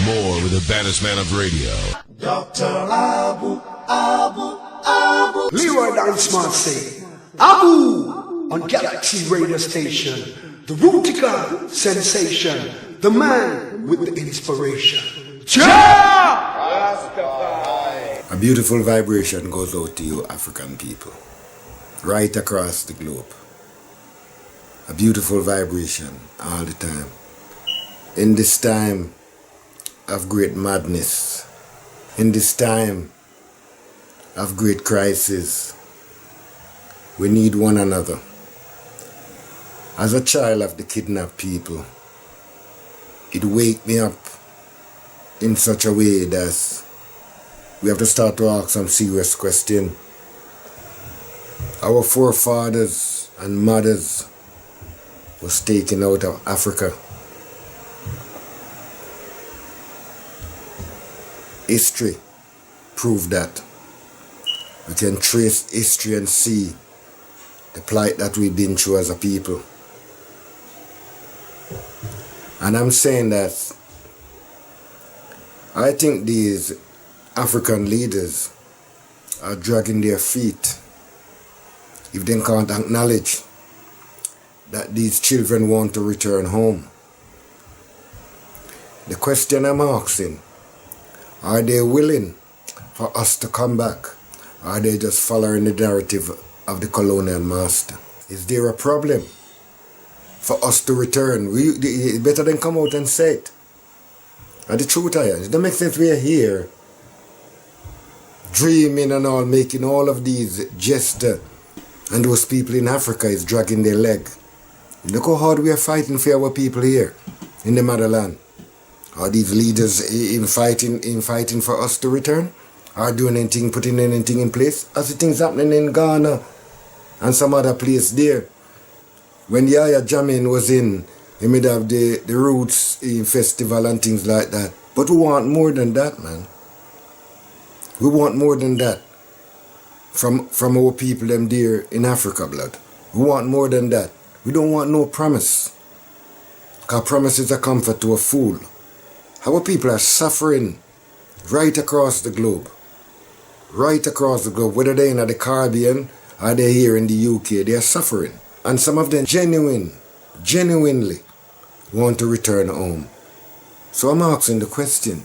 More with the baddest man of radio. Dr. Abu, Abu, Abu. Leroy Danceman say, Abu on Galaxy Radio Station, the Rutical sensation, the man with the inspiration. A beautiful vibration goes out to you African people, right across the globe. A beautiful vibration all the time. In this time of great madness, in this time of great crisis, we need one another. As a child of the kidnapped people, it waked me up in such a way that we have to start to ask some serious questions. Our forefathers and mothers was taken out of Africa. History proved that. We can trace history and see the plight that we've been through as a people. And I'm saying that I think these African leaders are dragging their feet if they can't acknowledge that these children want to return home. The question I'm asking, are they willing for us to come back? Or are they just following the narrative of the colonial master? Is there a problem for us to return? It's better than come out and say it. And the truth is, it don't make sense we're here dreaming and all, making all of these gestures, and those people in Africa is dragging their leg. Look how hard we are fighting for our people here in the motherland. Are these leaders in fighting for us to return? Are doing anything, putting anything in place? As the things happening in Ghana and some other place there. When Yaya Jammeh was in, he made have the Roots festival and things like that. But we want more than that, man. We want more than that from our people them there in Africa, blood. We want more than that. We don't want no promise. Because promise is a comfort to a fool. Our people are suffering right across the globe. Right across the globe. Whether they're in the Caribbean or they're here in the UK, they are suffering. And some of them genuinely want to return home. So I'm asking the question,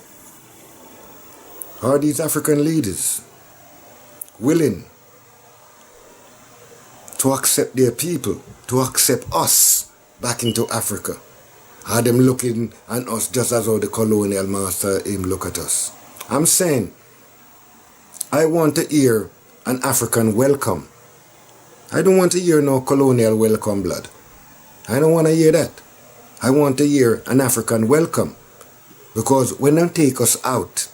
are these African leaders willing to accept their people, to accept us back into Africa? Are them looking at us just as how the colonial master him look at us? I'm saying, I want to hear an African welcome. I don't want to hear no colonial welcome, blood. I don't want to hear that. I want to hear an African welcome. Because when they take us out,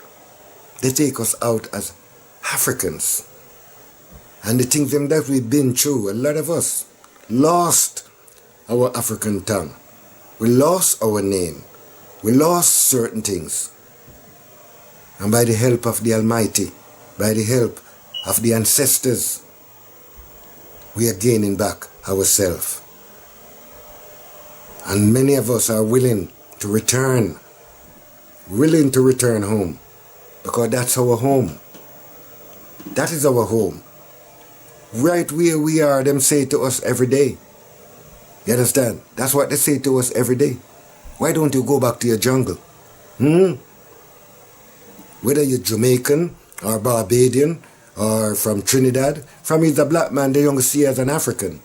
they take us out as Africans. And the things that we've been through, a lot of us lost our African tongue. We lost our name. We lost certain things. And by the help of the Almighty, by the help of the ancestors, we are gaining back ourselves. And many of us are willing to return home. Because that's our home. That is our home. Right where we are, them say to us every day. You understand? That's what they say to us every day. Why don't you go back to your jungle? Whether you're Jamaican or Barbadian or from Trinidad, from he's a black man, they don't see as an African.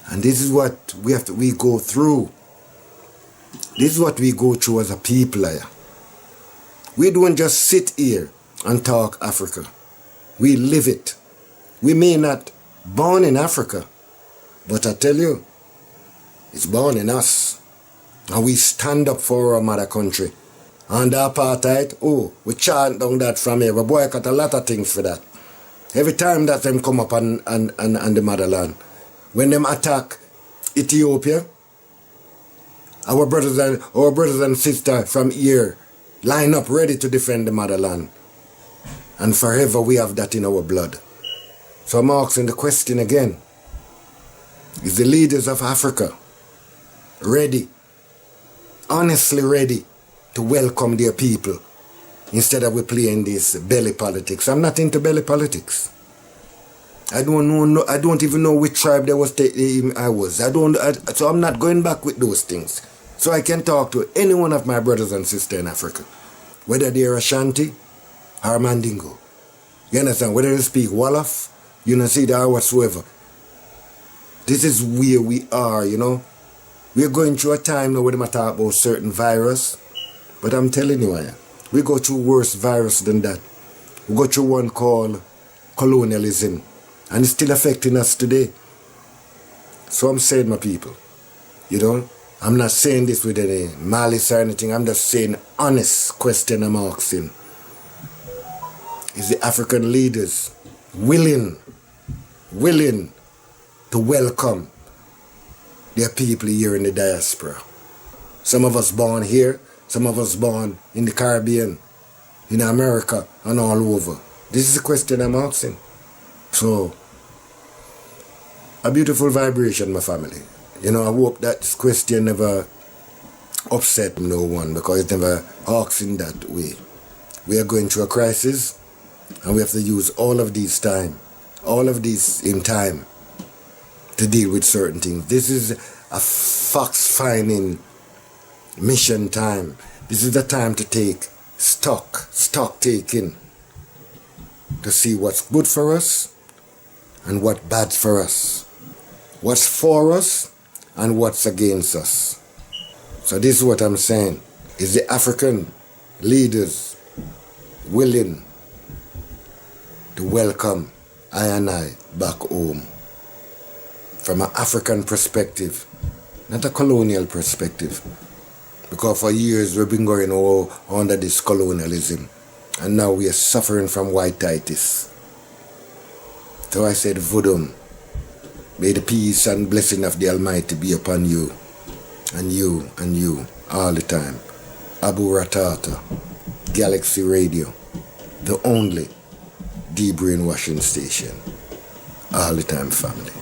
And this is what we go through. This is what we go through as a people here. We don't just sit here and talk Africa. We live it. We may not born in Africa, but I tell you, it's born in us. And we stand up for our mother country. And the apartheid, we chant down that from here. We boycott a lot of things for that. Every time that them come up on the motherland. When them attack Ethiopia, our brothers and sisters from here line up ready to defend the motherland. And forever we have that in our blood. So I'm asking the question again. Is the leaders of Africa ready, honestly ready, to welcome their people instead of we playing this belly politics. I'm not into belly politics. I don't even know which tribe I was. So I'm not going back with those things. So I can talk to any one of my brothers and sisters in Africa, whether they're Ashanti or Mandingo. You understand? Whether they speak Wolof, or whatsoever. This is where we are, We're going through a time now where they talk about certain virus, but I'm telling you, we go through worse virus than that. We go through one called colonialism, and it's still affecting us today. So I'm saying, my people, I'm not saying this with any malice or anything. I'm just saying honest question I'm asking. Is the African leaders willing to welcome their people here in the diaspora? Some of us born here, some of us born in the Caribbean, in America, and all over. This is the question I'm asking. So, a beautiful vibration, my family. I hope that this question never upset no one, because it's never asking that way. We are going through a crisis, and we have to use all of this in time to deal with certain things. This is a fox-finding mission time. This is the time to take stock taking, to see what's good for us and what's bad for us, what's for us and what's against us. So this is what I'm saying. Is the African leaders willing to welcome I and I back home from an African perspective, not a colonial perspective? Because for years we've been going under this colonialism, and now we are suffering from whiteitis. So I said, Vodum, may the peace and blessing of the Almighty be upon you, and you, and you, all the time. Abu Ratata, Galaxy Radio, the only de-brainwashing station. All the time, family.